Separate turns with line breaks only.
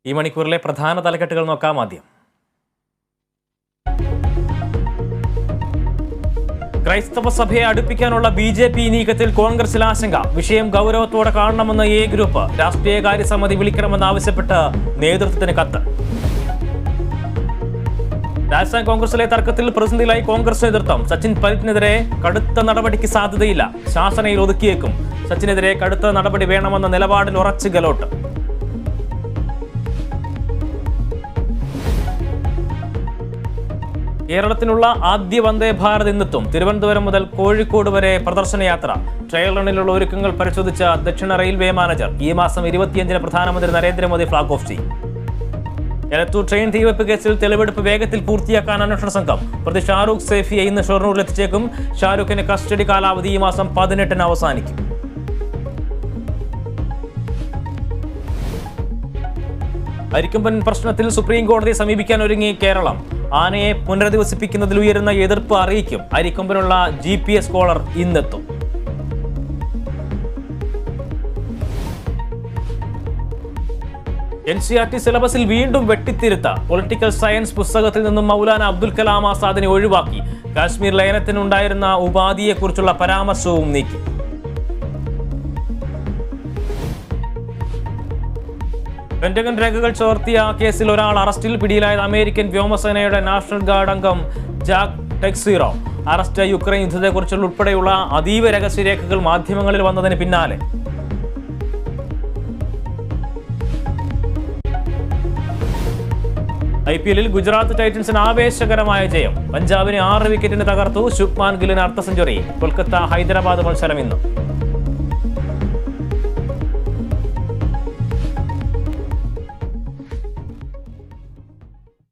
ഈ മണിക്കൂറിലെ പ്രധാന തലക്കെട്ടുകൾ നോക്കാം. ആദ്യം ക്രൈസ്തവ സഭയെ അടുപ്പിക്കാനുള്ള BJP നീക്കത്തിൽ കോൺഗ്രസിൽ ആശങ്ക. വിഷയം ഗൗരവത്തോടെ കാണണമെന്ന് എ ഗ്രൂപ്പ്. രാഷ്ട്രീയകാര്യ സമിതി വിളിക്കണമെന്നാവശ്യപ്പെട്ട് നേതൃത്വത്തിന് കത്ത്. രാജസ്ഥാൻ കോൺഗ്രസിലെ തർക്കത്തിൽ പ്രതിസന്ധിയിലായി കോൺഗ്രസ് നേതൃത്വം. സച്ചിൻ പൈലറ്റിനെതിരെ കടുത്ത നടപടിക്ക് സാധ്യതയില്ല. ശാസനയിൽ ഒതുക്കിയേക്കും. സച്ചിനെതിരെ കടുത്ത നടപടി വേണമെന്ന നിലപാടിൽ ഉറച്ച് ഗെലോട്ട്. കേരളത്തിനുള്ള ആദ്യ വന്ദേ ഭാരത് ഇന്നെത്തും. തിരുവനന്തപുരം മുതൽ കോഴിക്കോട് വരെ പ്രദർശനയാത്ര. ട്രയൽ റണ്ണിലുള്ള ഒരുക്കങ്ങൾ പരിശോധിച്ച ദക്ഷിണ റെയിൽവേ മാനേജർ. ഈ മാസം 25-ന് പ്രധാനമന്ത്രി നരേന്ദ്രമോദി ഫ്ളാഗ് ഓഫ് ചെയ്യും. എലത്തൂർ ട്രെയിൻ തീവെപ്പ് കേസിൽ തെളിവെടുപ്പ് വേഗത്തിൽ പൂർത്തിയാക്കാൻ അന്വേഷണ സംഘം. പ്രതി ഷാരൂഖ് സേഫിയെ ഇന്ന് ഷൊർണൂരിലെത്തിച്ചേക്കും. ഷാരൂഖിന് കസ്റ്റഡി കാലാവധി ഈ മാസം 18-ന് അവസാനിക്കും. അരിക്കൊമ്പൻ പ്രശ്നത്തിൽ സുപ്രീം കോടതിയെ സമീപിക്കാൻ ഒരുങ്ങി കേരളം. ആനയെ പുനരധിവസിപ്പിക്കുന്നതിൽ ഉയരുന്ന എതിർപ്പ് അറിയിക്കും. അരിക്കൊമ്പനുള്ള GPS കോളർ ഇന്നെത്തും. NCERT സിലബസിൽ വീണ്ടും വെട്ടിത്തിരുത്ത. പൊളിറ്റിക്കൽ സയൻസ് പുസ്തകത്തിൽ നിന്നും മൗലാന അബ്ദുൽ കലാം ആസാദിനെ ഒഴിവാക്കി. കാശ്മീർ ലയനത്തിനുണ്ടായിരുന്ന ഉപാധിയെക്കുറിച്ചുള്ള പരാമർശവും നീക്കി. പെന്റഗൺ രേഖകൾ ചോർത്തിയ കേസിൽ ഒരാൾ അറസ്റ്റിൽ. പിടിയിലായത് അമേരിക്കൻ വ്യോമസേനയുടെ നാഷണൽ ഗാർഡ് അംഗം ജാക്ക് ടെക്സീറോ. അറസ്റ്റ് യുക്രൈൻ യുദ്ധത്തെക്കുറിച്ചുള്ള ഉൾപ്പെടെയുള്ള അതീവ രഹസ്യ രേഖകൾ മാധ്യമങ്ങളിൽ വന്നതിന് പിന്നാലെ. IPL-ൽ ഗുജറാത്ത് ടൈറ്റൻസിന് ആവേശകരമായ ജയം. പഞ്ചാബിനെ 6 വിക്കറ്റിന് തകർത്തു. ശുഭ്മാൻ ഗില്ലിന് അർദ്ധ സെഞ്ചുറി. കൊൽക്കത്ത ഹൈദരാബാദ് മത്സരം ഇന്ന്.